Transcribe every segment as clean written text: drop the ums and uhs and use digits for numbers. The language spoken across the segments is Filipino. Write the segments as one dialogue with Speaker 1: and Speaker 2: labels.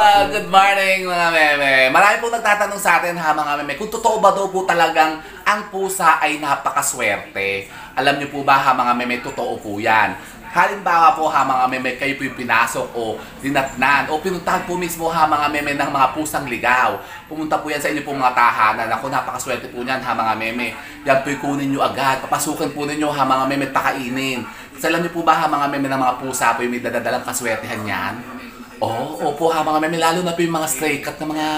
Speaker 1: Good morning mga meme. Marami pong nagtatanong sa atin ha mga meme, kung totoo ba daw po talagang ang pusa ay napakaswerte. Alam niyo po ba ha mga meme, totoo po yan. Halimbawa po ha mga meme, kayo po yung pinasok o dinatnan o pinuntahan po mismo ha mga meme ng mga pusang ligaw. Pumunta po yan sa inyo pong mga tahanan. Ako, napakaswerte po yan ha mga meme. Yan po yung kunin nyo agad. Papasukin po ninyo ha mga meme, pakainin. Kasi alam niyo po ba ha mga meme ng mga pusa po yung may dadadalang kaswertehan yan? Opo ha mga meme, lalo na po yung mga stray cat na mga,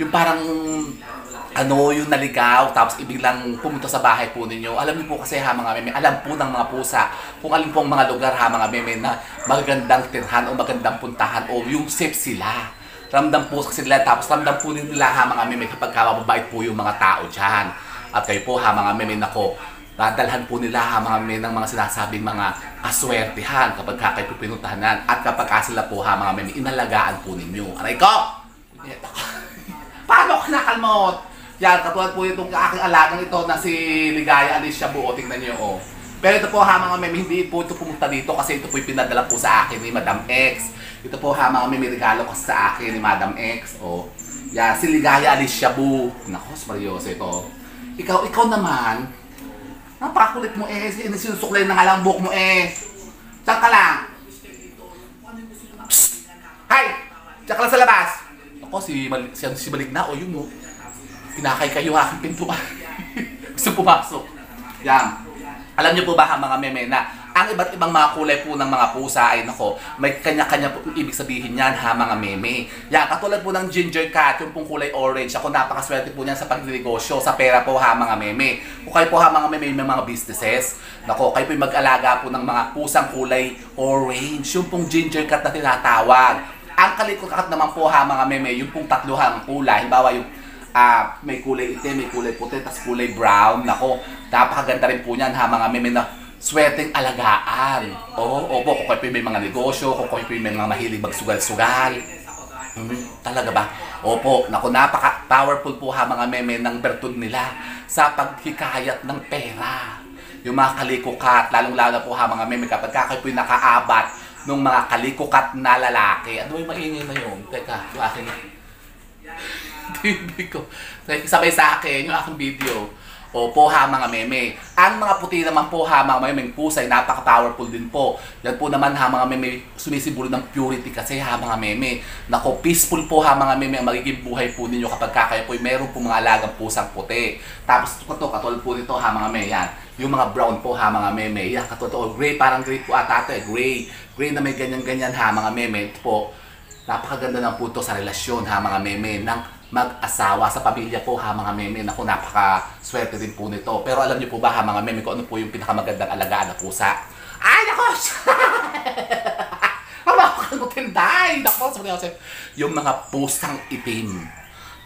Speaker 1: yung parang, yung naligaw, tapos ibiglang pumunta sa bahay po ninyo. Alam niyo po kasi ha mga meme, alam po ng mga pusa kung alin po ang mga lugar ha mga meme na magandang tirhan o magandang puntahan o yung safe sila. Ramdam po sila, tapos ramdam po nila ha mga meme kapag mababait po yung mga tao dyan. At kayo po ha mga meme, nako, dadalhan po nila ha mga meme ng mga sinasabing mga kaswertihan kapag kayo pinuntahanan at kapag sila po ha mga meme, inalagaan po ninyo. Aray ko! Paano ka nakalmot? Yan, katulad po itong aking alagang ito na si Ligaya Alicia Buo. Tingnan nyo, oh. Pero ito po ha mga meme, hindi po ito pumunta dito kasi ito po pinadala po sa akin ni Madam X. Ito po ha mga meme, regalo kasi sa akin ni Madam X. Oh. Yan, si Ligaya Alicia Buo. Naku, seryoso ito. Ikaw naman, napakakulit mo sinusuklay na nga lang buhok mo Diyan ka lang. Psst! Hay! Diyan ka lang sa labas. Ako, si Maligna, o yun mo. Pinakay kayo aking pintuan. Gusto pumasok. Yan. Alam niyo po ba mga meme na ang iba't ibang mga kulay po ng mga pusa ay nako, may kanya-kanya po ibig sabihin yan ha mga meme. Yan, katulad po ng ginger cat, yung pong kulay orange. Ako, napakaswerte po niyan sa pagninegosyo, sa pera po ha mga meme. Kung kayo po ha mga meme, may mga businesses, nako, kayo po yung mag-alaga po ng mga pusang kulay orange, yung pong ginger cat na tinatawag. Ang kalikot cat naman po ha mga meme, yung pong tatluhang kulay, halimbawa yung may kulay itim, may kulay puti, tas kulay brown. Nako, napakaganda rin po niyan ha mga meme na swerteng alagaan. Opo, kung kayo may mga negosyo, kung kayo may mga mahilig magsugal-sugal. Talaga ba? Opo, naku, napaka-powerful po ha mga meme ng bertud nila sa paghikayat ng pera. Yung mga kalikukat, lalong-lalo po ha mga meme kapag kayo po'y nakaabat ng mga kalikukat na lalaki. Ano yung maingay na yun? Teka, yung aking TV ko. Sabay sa akin yung aking video. Opo ha mga meme. Ang mga puti naman po ha mga meme, pusa ay napaka-powerful din po. Yan po naman ha mga meme, sumisimbolo ng purity kasi ha mga meme. Nako, peaceful po ha mga meme ang magiging buhay po ninyo kapag kayo po meron po mga alagang pusang puti. Tapos ito, katulad po nito ha mga meme, yan. Yung mga brown po ha mga meme, yan, katulad gray, parang gray po ata ito gray. Gray na may ganyan-ganyan ha mga meme. Ito po, napakaganda ng po ito sa relasyon ha mga meme ng mag-asawa, sa pamilya po ha mga meme. Naku, napaka-swerte din po nito. Pero alam niyo po ba ha mga meme kung ano po yung pinakamagandang alagaan na pusa? Ay naku! Nakakalimutin dahil! Naku, sabi ko yung mga pusang itim.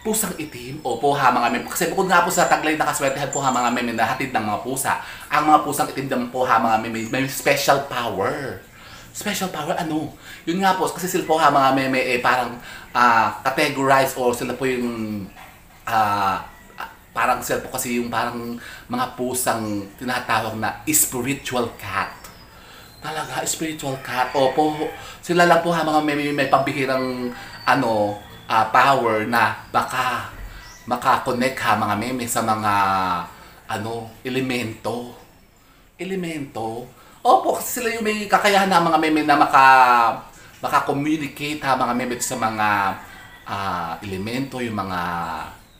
Speaker 1: Pusang itim? Opo ha mga meme. Kasi bukod nga po sa taglay na kaswertehan po ha mga meme na hatid ng mga pusa, ang mga pusang itim naman po ha mga meme may special power. Special power ano? Yun nga po, kasi sila po ha mga meme parang categorize or sila po yung parang sila po kasi yung parang mga pusang tinatawag na spiritual cat. Talaga, spiritual cat. Opo, sila lang po ha mga meme may pambihirang power na baka makakonect ha mga meme sa mga elemento. Opo, kasi sila yung may kakayahan na mga meme na maka-communicate ha mga meme sa mga elemento, yung mga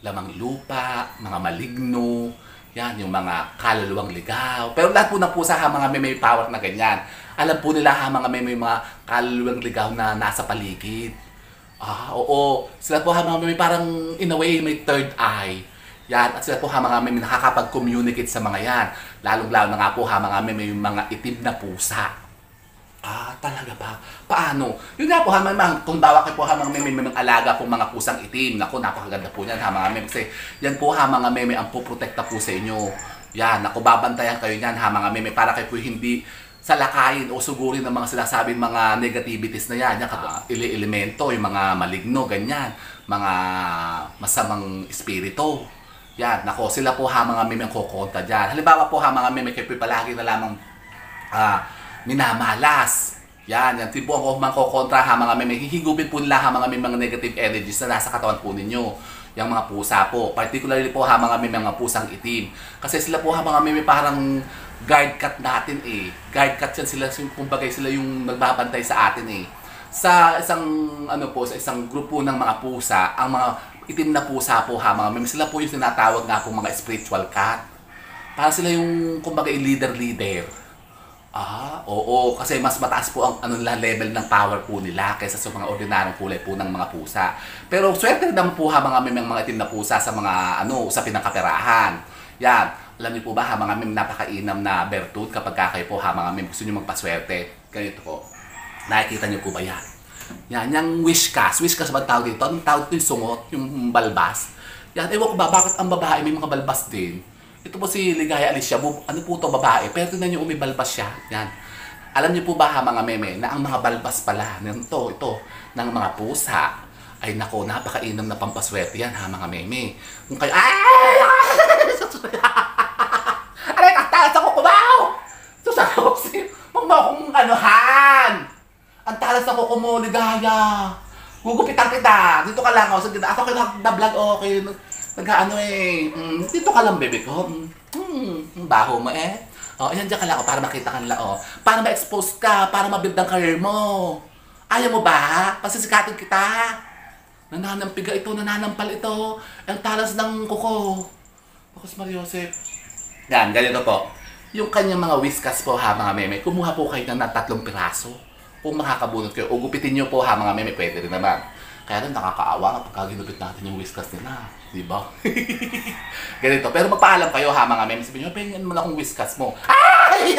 Speaker 1: lamang lupa, mga maligno, yan, yung mga kaluluwang ligaw. Pero lahat po ng pusa ha mga meme may power na ganyan. Alam po nila ha mga meme yung mga kaluluwang ligaw na nasa paligid. Oo, sila po ha mga meme parang in a way may third eye. Yan, at sila po ha mga meme nakakapag-communicate sa mga yan. Lalong-lalo na nga po ha mga meme yung mga itim na pusa. Talaga ba? Paano? Yun nga po ha mga, kung dawa kayo po ha mga meme may alaga po mga pusang itim. Naku, napakaganda po yan ha mga meme. Kasi yan po ha mga meme ang puprotekta po sa inyo. Yan, naku, babantayan kayo yan ha mga meme para kayo po hindi salakayin o sugurin ng mga sinasabing mga negativities na yan. Yan, elemento, yung mga maligno, ganyan. Mga masamang espiritu. Yan, nako, sila po ha mga meme ang kukonta dyan. Halimbawa po ha mga meme, kayo po palagi na lamang minamalas. Yan tipo ang mangkokontra ha mga meme. Hihigupin po nila ha mga meme mga negative energies na nasa katawan po ninyo. Yung mga pusa po. Particularly po ha mga meme mga pusang itim. Kasi sila po ha mga meme parang guard cat natin eh. Guard cat yan sila, kumbaga sila yung nagbabantay sa atin eh. Sa isang sa isang grupo ng mga pusa, ang mga itim na pusa po ha mga meme, sila po yung tinatawag nga po mga spiritual cat. Para sila yung kumbaga leader. Oo. Kasi mas mataas po ang level ng power po nila kaysa sa mga ordinaryong kulay po ng mga pusa. Pero swerte naman po ha mga mga itim na pusa sa mga sa pinakaperahan. Yan. Alam niyo po ba ha mga napakainam na bertud kapag kayo po ha mga gusto niyo magpaswerte. Ganito po. Nakikita niyo po ba yan? Yan, yung wishcast. Wishcast ba tawag dito? Ang tawag dito yung sungot, yung balbas. Yan, ewan ko ba, bakit ang babae may mga balbas din? Ito po si Ligaya Alicia, ano po ito babae? Pero tignan nyo, umibalbas siya. Yan. Alam niyo po ba ha mga meme, na ang mga balbas pala, ito, ng mga pusa, ay nako, napakainam na pampaswerte yan ha mga meme. Kung kayo, aray, katalas ako kumaw! Susarosin, huwag mo akong ang talas ako kumo, Ligaya. Gugupitan kita, dito ka lang, ako kayo nag-vlog, okay. Dito ka lang, bebe ko. Baho mo eh. Ayan dyan ka lang, para makita ka nila, Para ma-expose ka, para ma-build ang career mo. Ayaw mo ba? Pasisikatin kita. Nananampiga ito, nananampal ito. Ang talas ng kuko. Bakus Mariosep. Yan, ganito po. Yung kanyang mga whiskas po ha, mga meme, kumuha po kayo ng 3 piraso. Kung makakabunot kayo, o gupitin nyo po ha, mga meme, pwede rin naman. Kaya rin nakakaawa kapag ginupit natin yung whiskas nila. Diba? Ganito. Pero magpaalam kayo ha mga memes. Sabihin nyo, pahingin mo na akong whiskas mo. Ay!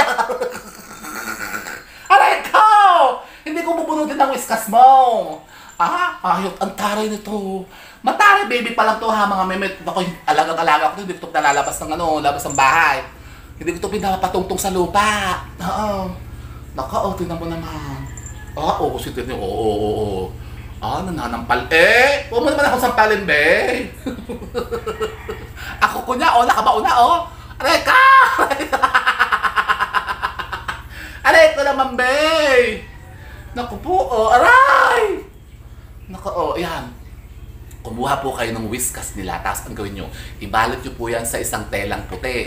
Speaker 1: Aray ko! Hindi ko bubunutin ang whiskas mo. Ayot. Ang taray nito. Mataray baby pa lang to ha mga memes. Ako, alagang-alaga ko to. Hindi ko ito nalalabas ng labas ng bahay. Hindi ko ito pinapatungtong sa lupa. Tingnan mo naman. Sitin nyo. Oo. Nananampal. Huwag mo naman akong sampalin, be. Ako kunya, nakabaon na, Aray ka! Aray ko naman, be. Naku po, aray! Naku, yan. Kumuha po kayo ng whiskas nila, tapos ang gawin nyo, ibalot nyo po yan sa isang telang puti,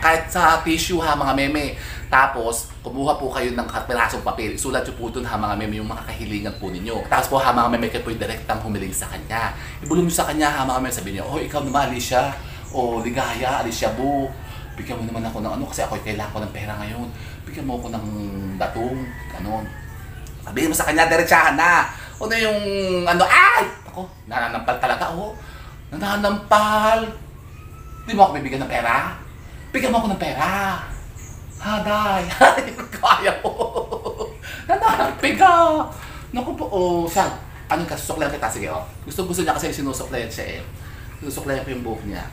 Speaker 1: kahit sa tissue ha, mga meme. Tapos, kumuha po kayo ng pirasong papel, isulat nyo po dun ha, mga meme, yung mga kahilingan po ninyo. Tapos po ha, mga meme, kayo po yung direktang humiling sa kanya. Ibulong nyo sa kanya ha, mga meme, sabihin nyo, ikaw naman, Alicia, Ligaya, Alicia Bu, bigyan mo naman ako ng kasi ako kailangan ko ng pera ngayon. Bigyan mo ako ng datong, ganon. Sabihin mo sa kanya, diretsahan na. Yung ako, nananampal talaga, nananampal. Di mo ako bibigyan ng pera? Bigyan mo ako ng pera. Haday. Kaya po. Nananapiga. Naku po, siya. Anong ka, susuklayan kita? Sige, Gusto niya kasi sinusuklayan siya Sinusuklayan ko yung buhok niya.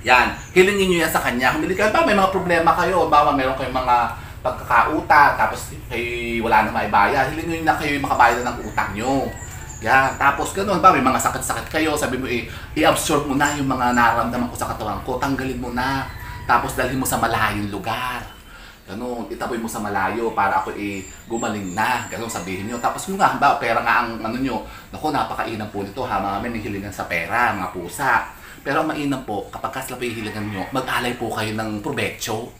Speaker 1: Yan. Hilingin niyo yan sa kanya. Humili kayo pa, may mga problema kayo. Bawa, meron kayong mga pagkakauta, tapos kayo wala na maibayad. Hilingin na kayo makabayad ng utang nyo. Yan, tapos ganoon ba, may mga sakit-sakit kayo, sabi mo i-absorb mo na yung mga nararamdaman ko sa katawan ko, tanggalin mo na. Tapos dalhin mo sa malayong lugar. Ganoon, itaboy mo sa malayo para ako gumaling na. Ganoon sabihin nyo. Tapos yung nga, pera nga ang nyo. Naku, napakainam po nito ha, mga may hilingan sa pera, mga pusa. Pero ang mainam po, kapag kasla po yung hilingan nyo, mag-alay po kayo ng provecho.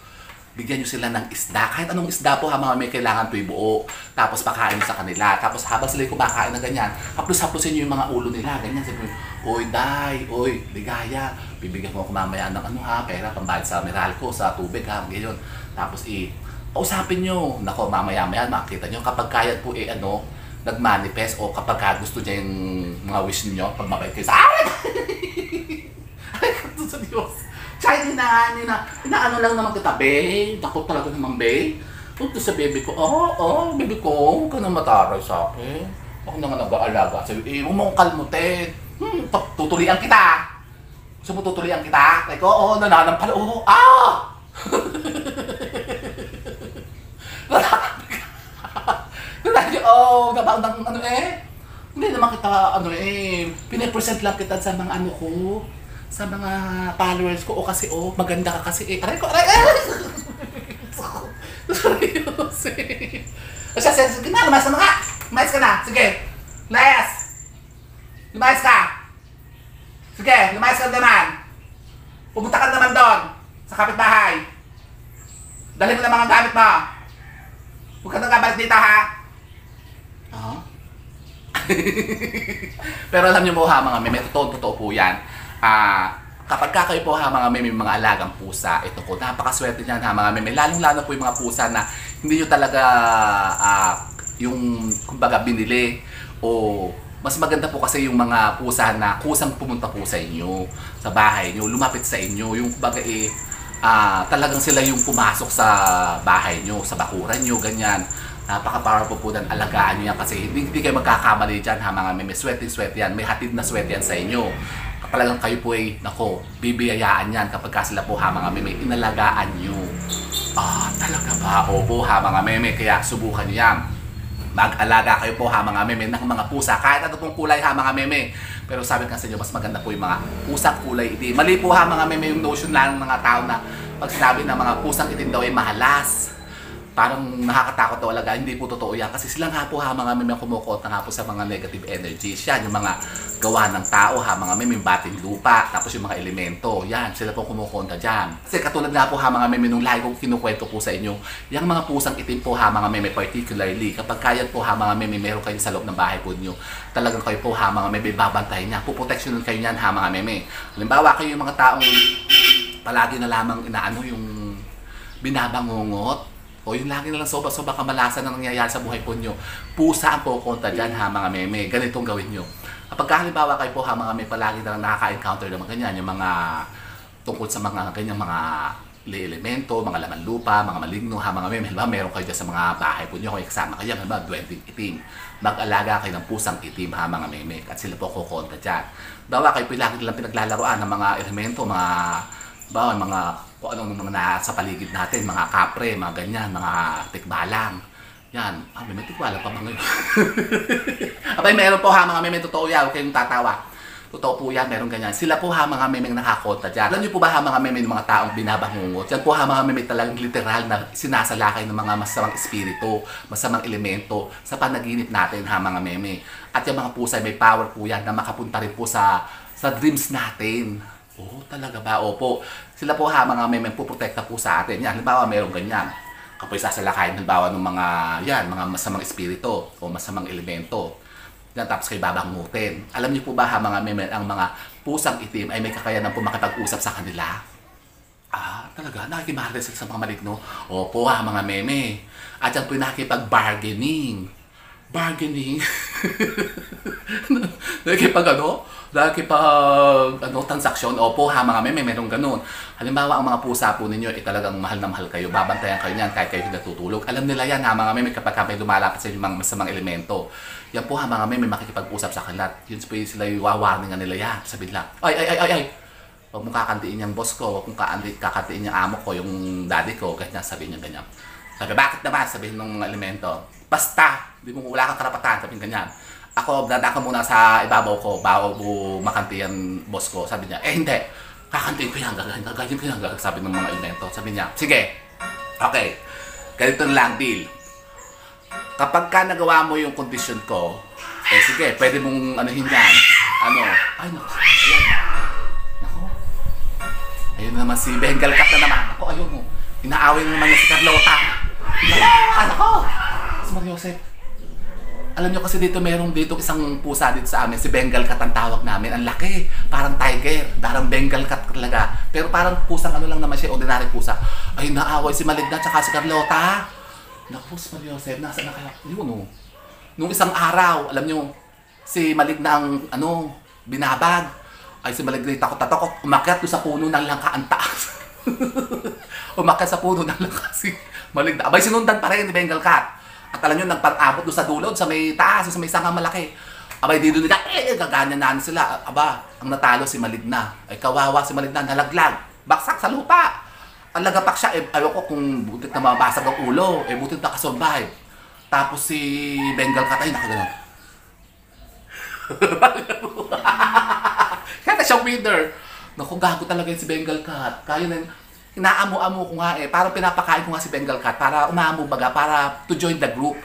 Speaker 1: Bigyan nyo sila ng isda. Kahit anong isda po ha, mga may kailangan po buo. Tapos pakain sa kanila. Tapos habang sila kumakain na ganyan, haplos-haplosin nyo yung mga ulo nila. Ganyan, sabi mo, Day, Ligaya, bibigyan mo ako mamaya ng pera, pambayad sa Meralco, sa tubig ha, ganyan. Tapos usapin nyo. Nako, mamaya-maya, makikita nyo. Kapag kaya po nag-manifest o kapag gusto niya yung mga wish niyo, pag mabait kayo sa ay, sa Diyos. Tsaka inaano lang naman kita, babe. Takot talaga naman, babe. Punto sa baby ko, baby ko, huwag ka na mataray sa akin. Ako naman nag-aalaga. Sabi, huwag mong kalmutin. Tutulian kita. Gusto mo tutulian kita? Like, nananampal, gabaw ng hindi naman kita, pinapresent lang kita sa mga ko. Sa mga followers ko, kasi maganda ka kasi aray ko. Serious. Sige na, lumayas ka na nga. Lumayas ka na. Sige. Lumayas. Lumayas ka. Sige, lumayas ka naman. Pumunta ka naman doon. Sa kapitbahay. Dali mo na mga gamit mo. Huwag ka nang kabalik dito, ha? Pero alam niyo po ha, mga meme, totoo po yan. Kapag kayo po ha, mga meme, mga alagang pusa, ito po, napakaswerte niyan ha, mga meme. Lalong-lalo po yung mga pusa na hindi nyo talaga yung, kumbaga, binili. O mas maganda po kasi yung mga pusa na kusang pumunta po sa inyo, sa bahay nyo, lumapit sa inyo. Yung kumbaga talagang sila yung pumasok sa bahay nyo, sa bakuran nyo, ganyan. Napaka-powerful po ng alagaan nyo yan kasi hindi kayo magkakamali dyan ha, mga meme. Swerte yan, may hatid na swerte yan sa inyo. Talagang kayo po ay, nako, bibiyayaan yan kapag sila po ha, mga meme, inalagaan nyo. Talaga ba? Opo ha, mga meme, kaya subukan nyo yan. Mag-alaga kayo po ha, mga meme, ng mga pusa. Kahit ano pong kulay ha, mga meme. Pero sabi ko sa inyo, mas maganda po yung mga pusang kulay itim. Mali po ha, mga meme, yung notion lang ng mga tao na pag sinabi ng mga pusang itim daw ay mahalas. Parang nakakatakot daw alaga. Hindi po totoo yan. Kasi sila nga po ha, mga meme, kumukot na nga po sa mga negative energies. Yan, yung mga gawa ng tao ha, mga meme, yung bating lupa, tapos yung mga elemento. Yan, sila po kumukonta dyan. Kasi katulad nga po ha, mga meme, nung lagi kong kinukwento po sa inyo, yung mga pusang itim po ha, mga meme, particularly, kapag kaya po ha, mga meme, meron kayo sa loob ng bahay po nyo, talagang kayo po ha, mga meme, babantayin niya. Puproteksyonan kayo niyan ha, mga meme. Halimbawa, kayo yung mga taong palagi na lamang inaano yung binabangungot, o yung lagi na lang soba-soba kamalasan na nangyayari sa buhay po nyo, pusa ang kukonta dyan ha, mga meme. Ganitong gawin nyo. Kapag halimbawa kayo po ha, mga meme, palagi na lang nakaka-encounter ng mga ganyan, yung mga tungkol sa mga ganyang mga elemento, mga laman lupa, mga maligno ha, mga meme. Halimbawa, meron kayo dyan sa mga bahay po nyo, kung eksama kayo, halimbawa, duwending itim. Mag-alaga kayo ng pusang itim ha, mga meme. At sila po kukonta dyan. Bawa kayo po lagi nilang pinaglalaroan ng mga elemento, mga kung anong mga nasa paligid natin, mga kapre, mga ganyan, mga tikbalang. Yan. May tikbalang pa ba ngayon? Abay, meron po ha, mga meme, totoo yan. Huwag kayong tatawa. Totoo po yan, meron ganyan. Sila po ha, mga meme nakakonta dyan. Alam niyo po ba ha, mga meme, ng mga taong binabangungot? Yan po ha, mga meme, talagang literal na sinasalakay ng mga masamang espiritu, masamang elemento sa panaginip natin ha, mga meme. At yung mga pusa, may power po yan na makapunta rin po sa dreams natin. Talaga ba? Opo. Sila po ha, mga meme, puprotekta po sa atin. Yan, halimbawa, mayroong ganyan. Kapoy sasalakayin, halimbawa, ng mga masamang espiritu o masamang elemento. Yan, tapos kayo babangutin. Alam niyo po ba ha, mga meme, ang mga pusang itim ay may kakayanan po makipag-usap sa kanila? Talaga? Nakikimahal sila sa mga maligno? Opo ha, mga meme. At yan po yung nakikipag-bargaining. Bargaining? Transaksyon. Opo ha, mga meme, merong ganun. Halimbawa, ang mga pusa po ninyo ay talagang mahal na mahal kayo. Babantayan kayo niyan kahit kayo natutulog. Alam nila yan ha, mga meme, kapag may lumalapit sa inyo mga masamang elemento. Yan po ha, mga meme, makikipag-usap sa kanila. Yun po sila yung wawarningan nila yan. Sabi nila, ay! Huwag mong kakantiin yung boss ko, huwag mong kakantiin yung amo ko, yung daddy ko, ganyan, sabihin niya ganyan. Sabi, bakit naman? Sabihin ng mga elemento. Basta, wala kang karapatan, sabihin ganyan. Ako, dadaka muna sa ibabaw ko, bago makanti yung boss ko. Sabi niya, hindi. Kakantiin ko yan, gagawin ko yan, sabi ng mga elemento. Sabi niya, sige, okay, ganito lang deal. Kapag ka nagawa mo yung condition ko, sige, pwede mong anuhin yan. Ay, naku, ayun naman si Bengal Cat na naman. Ayun, inaaway naman niya si Carlota. Nako, si Mario Joseph. Alam nyo kasi meron dito isang pusa dito sa amin, si Bengal Cat ang tawag namin. Ang laki, parang tiger, parang Bengal Cat talaga. Pero parang pusang lang naman siya, ordinary pusa. Ay, naaway si Maligna tsaka si Carlota. Naku, si Mario Joseph, nasa na kaya? Yun, nung isang araw, alam nyo, si Maligna ang binabag. Ay, si Maligna takot-takot, umakyat doon sa puno ng langka, ang taas. Umakyat sa puno ng langka si Maligna. Abay, sinundan pa rin ni Bengal Cat. At alam nyo, nagpang-abot doon sa dulod, sa may taas, sa may sangang malaki. Abay, dito nila, gaganyan na sila. Aba, ang natalo si Maligna. Ay, kawawa si Maligna, nalaglag. Baksak sa lupa. Ang lagapak siya, ayaw ko kung butit na mabasag ang ulo, butit na kasurvive. Tapos si Bengal Cat, ay, nakaganon. Kaya na siyang winner. Naku, gago talaga yung si Bengal Cat. Kaya na, inaamo-amo ko nga eh. Parang pinapakain ko nga si Bengal Cat para umamo baga, para to join the group.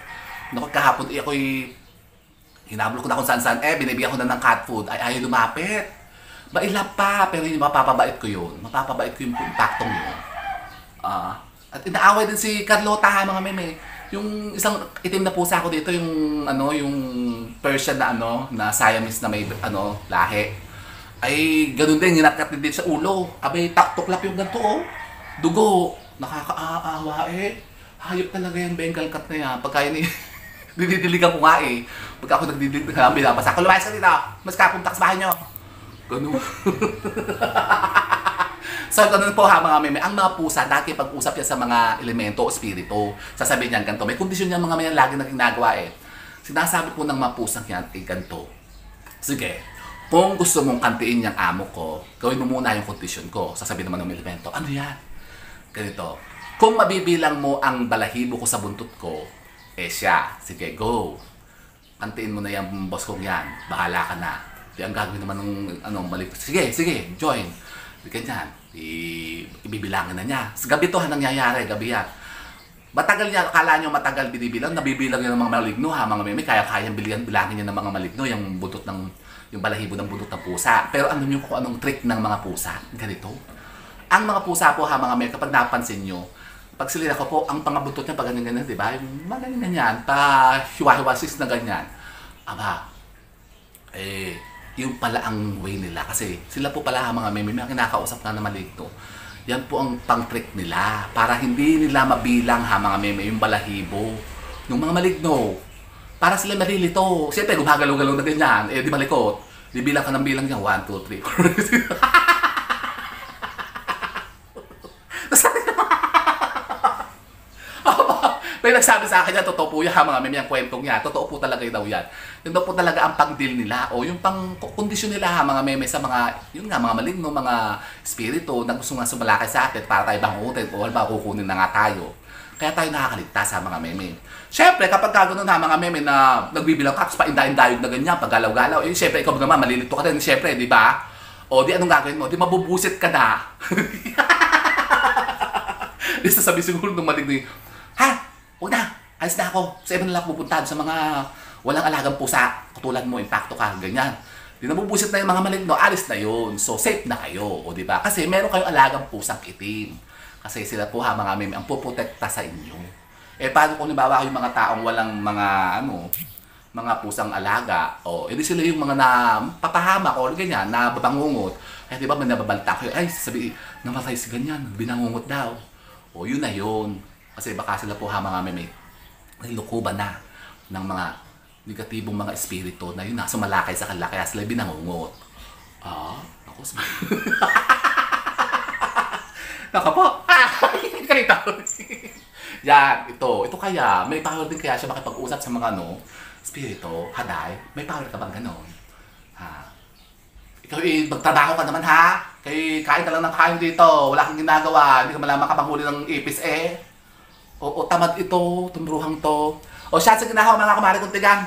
Speaker 1: Naku, kahapon ako'y hinabol ko na kung saan-saan. Binibigyan ko na ng cat food. Ay, ayaw lumapit. Mailap pa. Pero yung mapapabait ko yun. Mapapabait ko yung impactong yun. At inaaway din si Carlota ha, mga meme. Yung isang itim na pusa ko dito, yung yung Persian na na Siamese na may lahi. Ay, ganun din, ginatkat din sa ulo. Abay, tuklap yung ganito, oh. Dugo. Nakakaawa eh. Hayop talaga yung Bengal Cat na yan. Pagka yun dididiligan ko nga eh. Pagka ako nagdidilig, binabasa ko, lumayas ka dito. Mas kapunta sa bahay nyo. Ganun. So, ganun po ha mga meme. Ang mga pusa, nakikipag-usap yan sa mga elemento o spirito. Sasabihin niyan ganito. May kondisyon yan mga meme lagi na ginagawa eh. Sinasabi po ng mga pusang yan, ganito. Sige, kung gusto mong kantiin yung amo ko, gawin mo muna yung kondisyon ko. Sasabihin naman ng elemento, ano yan? Ganito. Kung mabibilang mo ang balahibo ko sa buntot ko, siya. Sige, go. Kantiin mo na yung boss kong yan. Bahala ka na. Di ang gagawin naman ng balik. Sige, join. Ganyan. Ibibilangin na niya. Sa gabi to nangyayari, gabi yan. Matagal niya, akala nyo matagal binibilang, nabibilang niya ng mga maligno ha, mga meme. Kaya-kayang bilangin niya ng mga maligno, yung buntot yung balahibo ng buntot ng pusa. Pero ano nyo kung anong trick ng mga pusa? Ganito. Ang mga pusa po ha, mga meme, kapag napansin nyo, pag silira ko po, ang pangabuntot niya pag ganyan-ganyan, di ba? Yung mga ganyan, pa hiwa-hiwasis na ganyan. Aba, yung pala ang way nila. Kasi sila po pala mga meme, may kinakausap na maligno. Yan po ang pang-trick nila. Para hindi nila mabilang ha mga meme, yung balahibo. Yung mga maligno. Para sila malilito. Siyempre, gumagalaw-galaw na ganyan. Di malikot. Di bilang ka ng bilang niya. 1, 2, 3, 4. May nagsabi sa akin yan, totoo po yan mga meme, yung kwentong yan. Totoo po talaga daw yan. Yun daw po talaga ang pang-deal nila o yung pang-kondisyon nila mga meme sa mga, yun nga, mga maligno, mga spirito na gusto nga sumalakay sa atin para tayo bangutin o halimbawa kukunin na nga tayo. Kaya tayo nakakaligtas sa mga meme. Siyempre, kapag gano'n na mga meme na nagbibilang ka, pa indayin-dayog na ganyan, pag galaw-galaw, siyempre, ikaw naman, malilito ka rin, siyempre, di ba? O di anong gagawin mo? Di mabubusit ka na. Di sasabi siguro nung maligno, ha? Huwag na, alis na ako. Sa iba na lang pupuntahan sa mga walang alagang pusa. Katulad mo, impacto ka, ganyan. Di nabubusit na yung mga maligno, alis na yun. So, safe na kayo, o di ba? Kasi meron kayong alagang pusang itim. Kasi sila po ha, mga meme, ang puprotekta sa inyo. Paano kung nabawa yung mga taong walang mga pusang alaga, edi sila yung mga napapahamak o ganyan, na babangungot. Di ba, may nababalta kayo, sabi, namatay si ganyan, binangungot daw. Yun na yun. Kasi baka sila po ha mga meme, nilukuban na ng mga negatibong mga espiritu na yun na sumalakay sa kanila kaya sila binangungot. Ako naka po. Ganito. Yan, ito kaya, may power din kaya siya makipag-usap sa mga espiritu, haday. May power ka bang ganon? Ikaw magtrabaho ka naman ha? Kain ka lang ng kain dito, wala kang ginagawa, hindi ka malaman ka manghuli ng ipis tamad ito, tumbruhang to. Siya, sige na ako mga kumari kong tigang.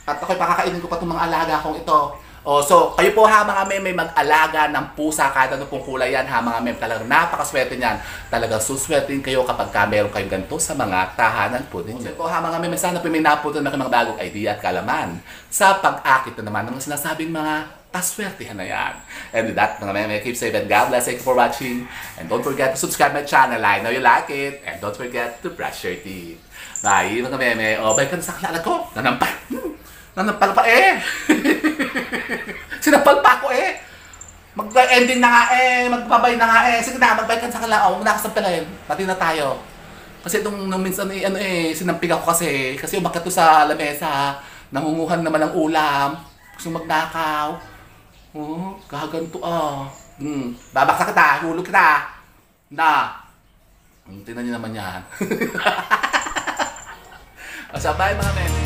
Speaker 1: At ako'y pakakainin ko pa itong mga alaga kong ito. So, kayo po ha mga meme, mag-alaga ng pusa kahit ano pong kulay yan ha mga meme. Talagang napakaswerte niyan. Talagang suswertein kayo kapag meron kayong ganito sa mga tahanan po ninyo. So po ha mga meme, sana po may naputo na mga bagong idea at kalaman sa pag-akit na naman ng sinasabing mga paswertihan na yan. And with that, mga meme, keep safe and God bless. Thank you for watching. And don't forget to subscribe my channel. I know you like it. And don't forget to brush your teeth. Bye, mga meme. Bye ka na sa kalala ko. Nanampal pa Sinampal pa ako Mag-ending na nga magbabay na nga Sige na, magbay ka sa kalala. Huwag na ako sampalin. Pati na tayo. Kasi nung minsan sinampig ako kasi umakyat to sa lamesa. Nangunguhan naman ng ulam. Gusto magnakaw. Gaganto babaksa kita, hulog kita. Tingnan niyo naman yan. Bye mga men.